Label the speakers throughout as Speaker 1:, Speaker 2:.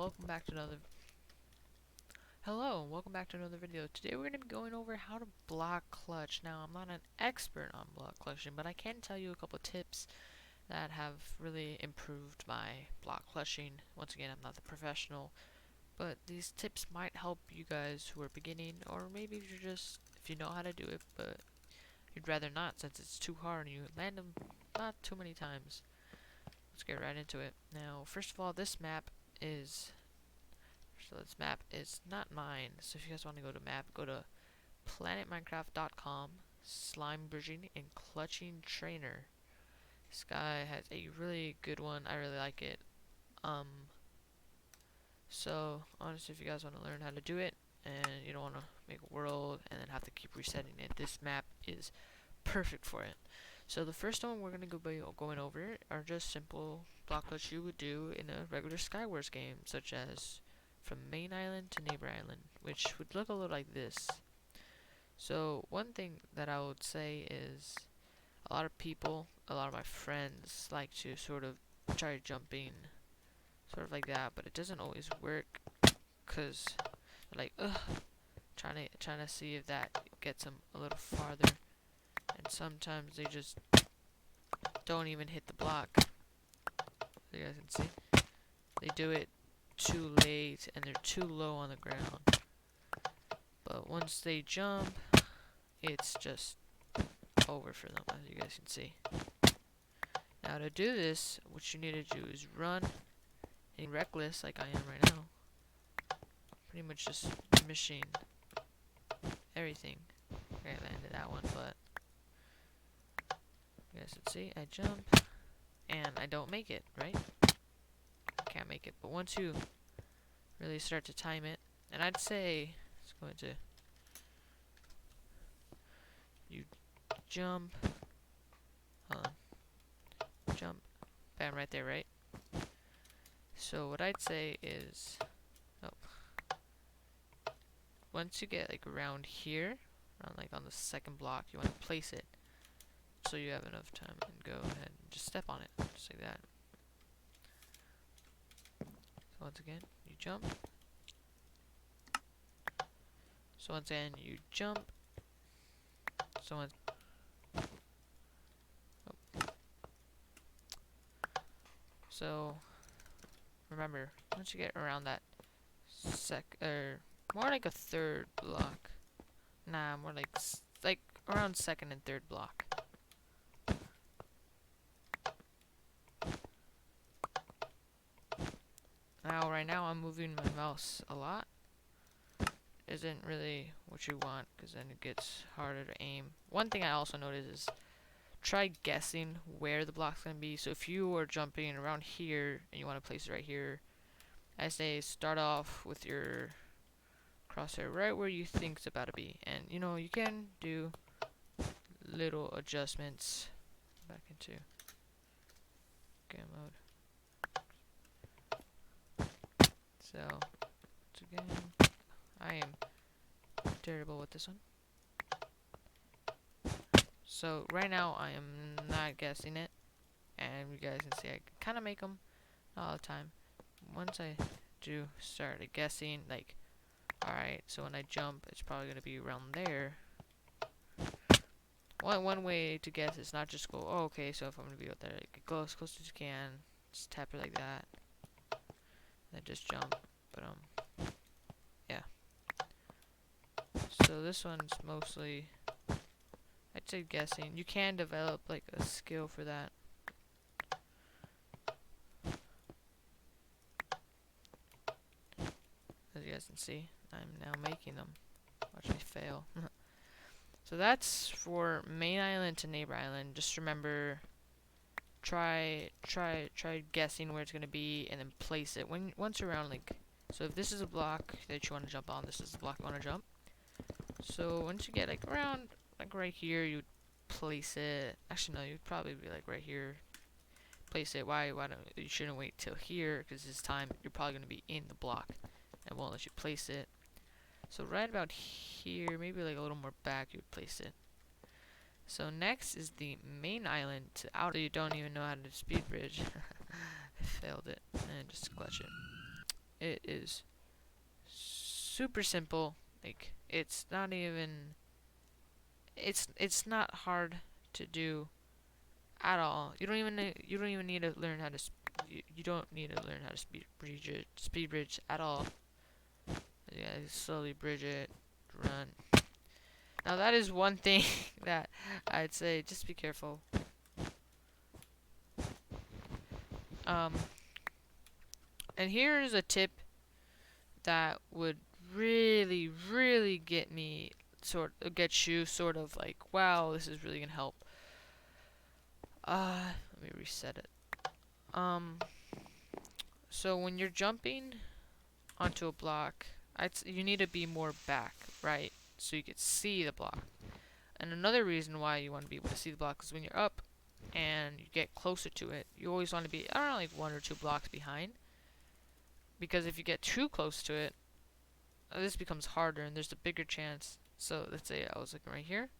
Speaker 1: welcome back to another welcome back to another video. Today we're going to be going over how to block clutch. Now, I'm not an expert on block clutching, but I can tell you a couple tips that have really improved my block clutching. Once again, I'm not the professional, but these tips might help you guys who are beginning, or maybe if you know how to do it, but you'd rather not since it's too hard and you land them not too many times. Let's get right into it. Now, first of all, this map is not mine. So if you guys want to go to map, go to planetminecraft.com, slime bridging and clutching trainer. This guy has a really good one. I really like it. So honestly, if you guys want to learn how to do it and you don't want to make a world and then have to keep resetting it, this map is perfect for it. So the first one we're gonna be going over are just simple block clutch you would do in a regular Skywars game, such as from main island to neighbor island, which would look a little like this. So one thing that I would say is a lot of my friends like to sort of try jumping sort of like that, but it doesn't always work because they're like, ugh, trying to see if that gets them a little farther, and sometimes they just don't even hit the block. You guys can see they do it too late and they're too low on the ground. But once they jump, it's just over for them, as you guys can see. Now to do this, what you need to do is run and reckless like I am right now. Pretty much just machine everything. Okay, I landed that one, but you guys can see I jump and I don't make it, right? Can't make it. But once you really start to time it, and I'd say it's going to jump, jump, bam, right there, right? So what I'd say is, once you get like around here, around like on the second block, you want to place it so you have enough time and go ahead and just step on it, just like that. So once again, you jump. So once again, you jump. So remember, once you get around that more like a third block. Nah, more like around second and third block. Now, right now, I'm moving my mouse a lot. Isn't really what you want, because then it gets harder to aim. One thing I also noticed is try guessing where the block's going to be. So if you are jumping around here and you want to place it right here, I say start off with your crosshair right where you think it's about to be. And you know, you can do little adjustments back into game mode. So once again, I am terrible with this one. So right now I am not guessing it, and you guys can see I kind of make them all the time. Once I do start guessing, like, alright, so when I jump, it's probably going to be around there. One way to guess is not just go, oh, okay, so if I'm going to be out there, like, go as close as you can, just tap it like that, then just jump. But, yeah. So this one's mostly, I'd say guessing. You can develop, like, a skill for that. As you guys can see, I'm now making them. Watch me fail. So that's for main island to neighbor island. Just remember, try guessing where it's gonna be, and then place it once you're around. Like, so if this is a block that you want to jump on, this is the block you want to jump. So once you get like around, like right here, you'd place it. Actually, no, you'd probably be like right here. Place it. Why don't you shouldn't wait till here? Because this time you're probably gonna be in the block, and won't let you place it. So right about here, maybe like a little more back, you would place it. So next is the main island to out. So you don't even know how to speed bridge. I failed it and just clutch it. It is super simple. Like it's not even it's not hard to do at all. You don't even need to learn how to you don't need to learn how to speed bridge at all. Yeah, slowly bridge it, run. Now that is one thing that I'd say just be careful. Um, and here is a tip that would really get me get you sort of like, wow, this is really gonna help. Let me reset it. So when you're jumping onto a block, you need to be more back, right? So you can see the block. And another reason why you want to be able to see the block is when you're up and you get closer to it, you always want to be, I don't know, like 1 or 2 blocks behind. Because if you get too close to it, this becomes harder and there's a bigger chance. So let's say I was looking right here.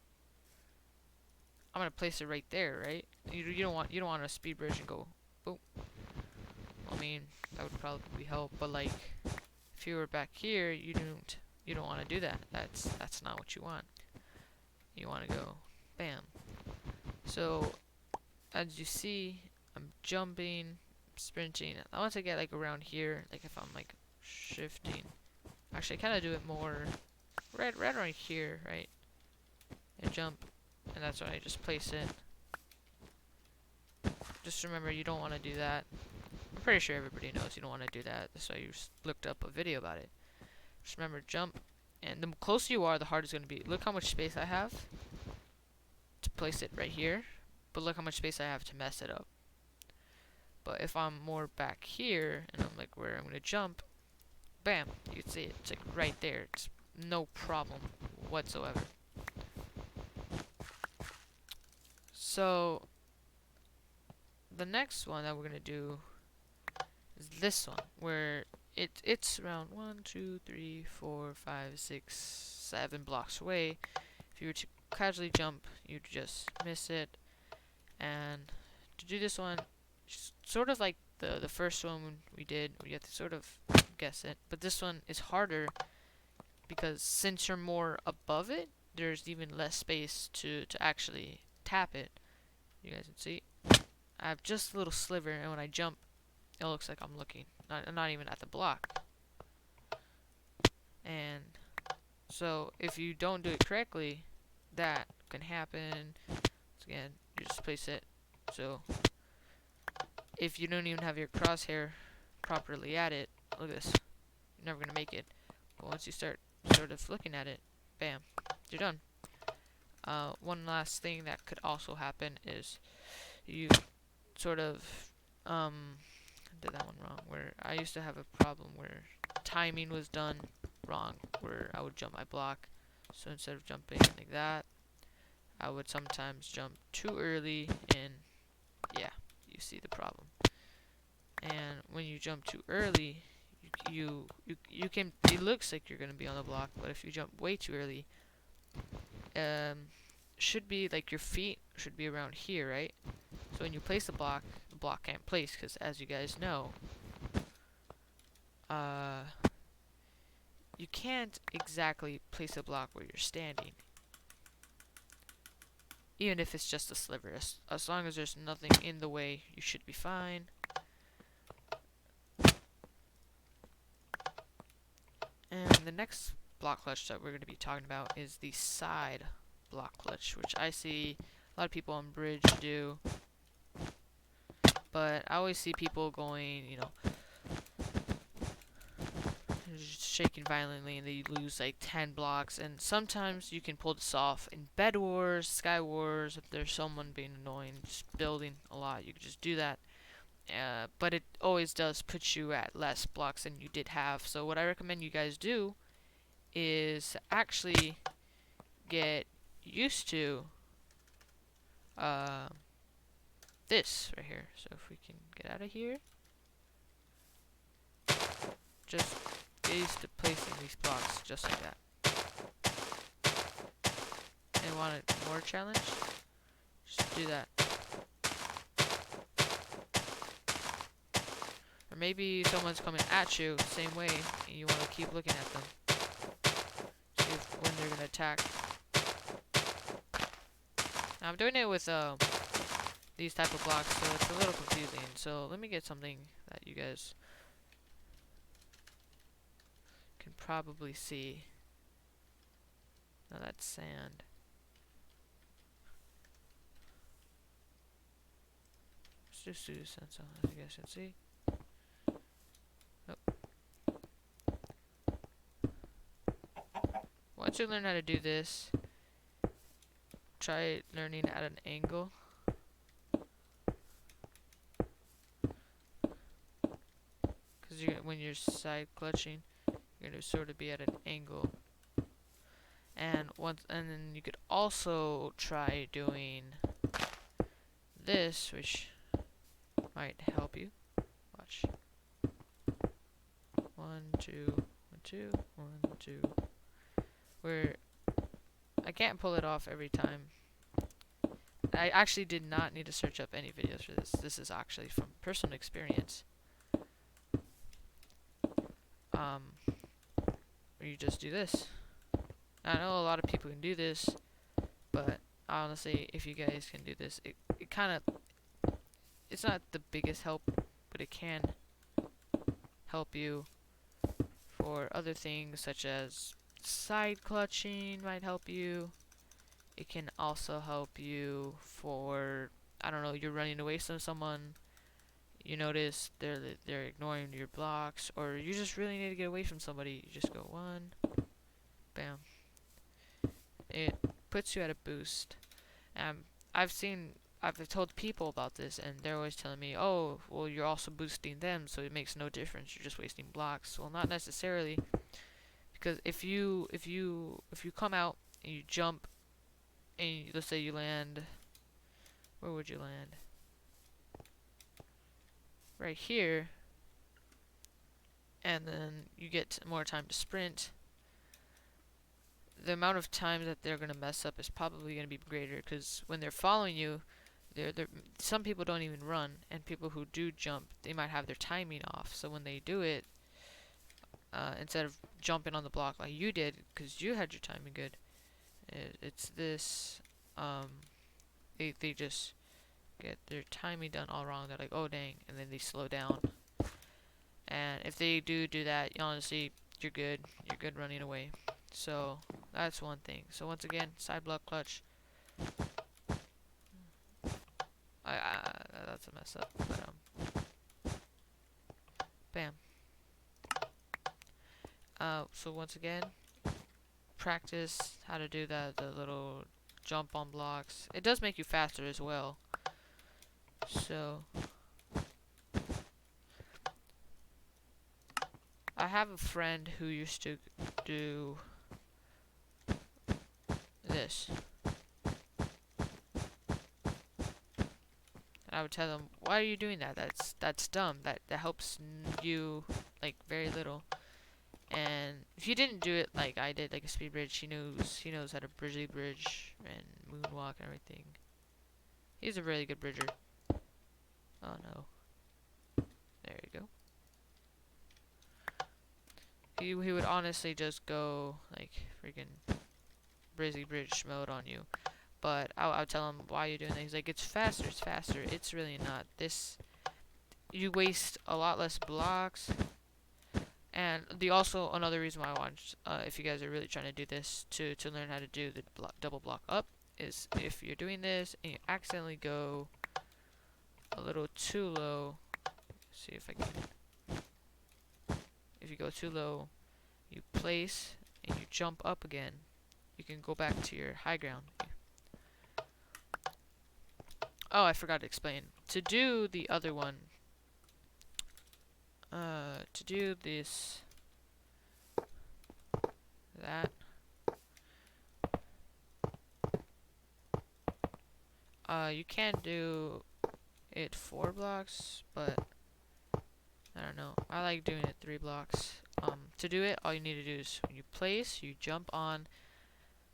Speaker 1: I'm gonna place it right there, right? You don't want a speed bridge and go boom. I mean, that would probably help, but like if you were back here, you don't want to do that. That's not what you want. You want to go bam. So as you see, I'm jumping, sprinting. I want to get like around here, like if I'm like shifting. Actually, I kind of do it more right around here, right? And jump, and that's when I just place it. Just remember, you don't want to do that. I'm pretty sure everybody knows you don't want to do that. That's why you just looked up a video about it. Just remember, jump, and the closer you are, the harder it's going to be. Look how much space I have to place it right here, but look how much space I have to mess it up. But if I'm more back here, and I'm like where I'm going to jump, bam, you can see it. It's like right there. It's no problem whatsoever. So the next one that we're gonna do is this one, where it's around 1, 2, 3, 4, 5, 6, 7 blocks away. If you were to casually jump, you'd just miss it. And to do this one, sort of like the first one we did, we have to sort of guess it. But this one is harder because since you're more above it, there's even less space to actually tap it. You guys can see I have just a little sliver, and when I jump, it looks like I'm looking, not even at the block. And so if you don't do it correctly, that can happen. So again, you just place it. So if you don't even have your crosshair properly at it, look at this, you're never gonna make it. But once you start sort of looking at it, bam, you're done. One last thing that could also happen is you sort of did that one wrong, where I used to have a problem where timing was done wrong, where I would jump my block. So instead of jumping like that, I would sometimes jump too early, and yeah, you see the problem. And when you jump too early, you can, it looks like you're gonna be on the block, but if you jump way too early, should be like your feet should be around here, right? So when you place the block can't place, because as you guys know, you can't exactly place a block where you're standing, even if it's just a sliver. As long as there's nothing in the way, you should be fine. And the next block clutch that we're going to be talking about is the side block clutch, which I see a lot of people on bridge do. But I always see people going, you know, just shaking violently, and they lose like 10 blocks. And sometimes you can pull this off in Bed Wars, Sky Wars. If there's someone being annoying, just building a lot, you can just do that. But it always does put you at less blocks than you did have. So what I recommend you guys do is actually get used to this right here. So if we can get out of here, just get used to placing these blocks just like that. And want a more challenge? Just do that. Or maybe someone's coming at you the same way, and you want to keep looking at them. See when they're gonna attack. Now, I'm doing it with these type of blocks, so it's a little confusing. So let me get something that you guys can probably see. Now that's sand. Let's just do sand, so you guys can see. Oh. Once you learn how to do this, try learning at an angle. Because when you're side clutching, you're gonna sort of be at an angle. And then you could also try doing this, which might help you. Watch. 1, 2, 1, 2, 1, 2. Where I can't pull it off every time. I actually did not need to search up any videos for this. This is actually from personal experience. Where you just do this. I know a lot of people can do this, but honestly, if you guys can do this, it kind of, it's not the biggest help, but it can help you for other things such as side clutching might help you. It can also help you for, I don't know, you're running away from someone, you notice they're ignoring your blocks, or you just really need to get away from somebody. You just go 1, bam. It puts you at a boost. I've told people about this, and they're always telling me, oh, well, you're also boosting them, so it makes no difference. You're just wasting blocks. Well, not necessarily, because if you come out and you jump, and let's say you land, where would you land? Right here, and then you get more time to sprint. The amount of time that they're gonna mess up is probably gonna be greater, because when they're following you, some people don't even run, and people who do jump, they might have their timing off. So when they do it, instead of jumping on the block like you did, because you had your timing good, it's this. They just get their timing done all wrong. They're like, oh dang, and then they slow down. And if they do that, honestly, you're good. You're good running away. So that's one thing. So once again, side block clutch. That's a mess up. But bam. So once again, practice how to do the little jump on blocks. It does make you faster as well. So I have a friend who used to do this. I would tell them, why are you doing that? That's dumb. That helps you like very little. And if you didn't do it like I did, like a speed bridge, he knows how to grizzly bridge and moonwalk and everything. He's a really good bridger. Oh no. There you go. He would honestly just go like freaking grizzly bridge mode on you. But I'll tell him, why are you doing that? He's like, it's faster, it's faster. It's really not. You waste a lot less blocks. And also another reason why I want, if you guys are really trying to do this, to learn how to do the double block up, is if you're doing this and you accidentally go a little too low. See if I can. If you go too low, you place and you jump up again. You can go back to your high ground. Oh, I forgot to explain. To do the other one, to do this, you can do it 4 blocks, but I don't know. I like doing it 3 blocks. To do it, all you need to do is when you place, you jump on.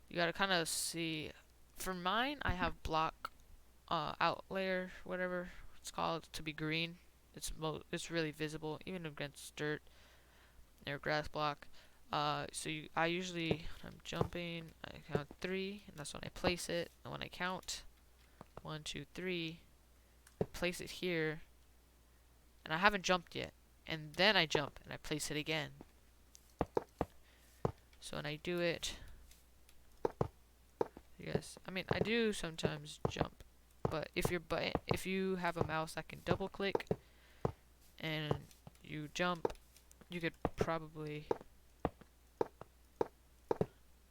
Speaker 1: You gotta kind of see. For mine, I have block out layer, whatever it's called, to be green. it's really visible even against dirt or grass block. I usually, when I'm jumping, I count 3, and that's when I place it. And when I count 1, 2, 3, I place it here, and I haven't jumped yet. And then I jump and I place it again. So when I do it, yes, I mean I do sometimes jump, but if you have a mouse that can double click and you jump, you could probably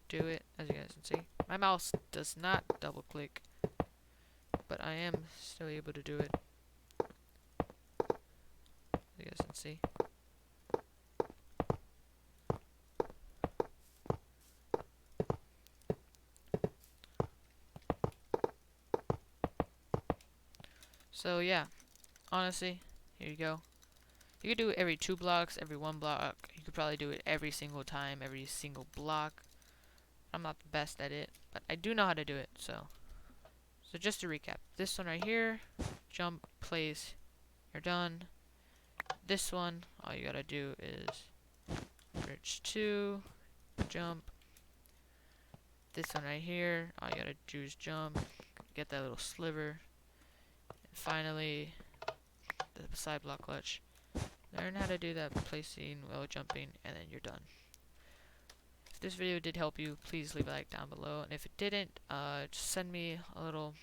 Speaker 1: do it. As you guys can see, my mouse does not double click, but I am still able to do it. As you guys can see. So yeah, honestly, here you go. You could do it every 2 blocks, every 1 block. You could probably do it every single time, every single block. I'm not the best at it, but I do know how to do it. So just to recap, this one right here, jump, place, you're done. This one, all you gotta do is bridge 2, jump. This one right here, all you gotta do is jump, get that little sliver. And finally, the side block clutch. Learn how to do that placing while jumping, and then you're done. If this video did help you, please leave a like down below. And if it didn't, just send me a little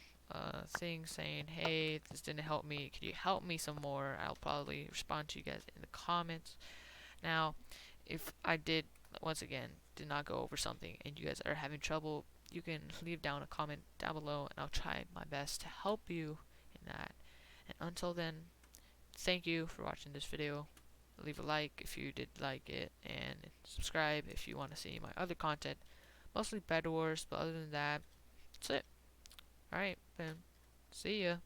Speaker 1: thing saying, hey, this didn't help me. Could you help me some more? I'll probably respond to you guys in the comments. Now, if I did, once again, did not go over something and you guys are having trouble, you can leave down a comment down below and I'll try my best to help you in that. And until then, thank you for watching this video. Leave a like if you did like it, and subscribe if you want to see my other content. Mostly Bed Wars, but other than that, that's it. Alright, then, see ya.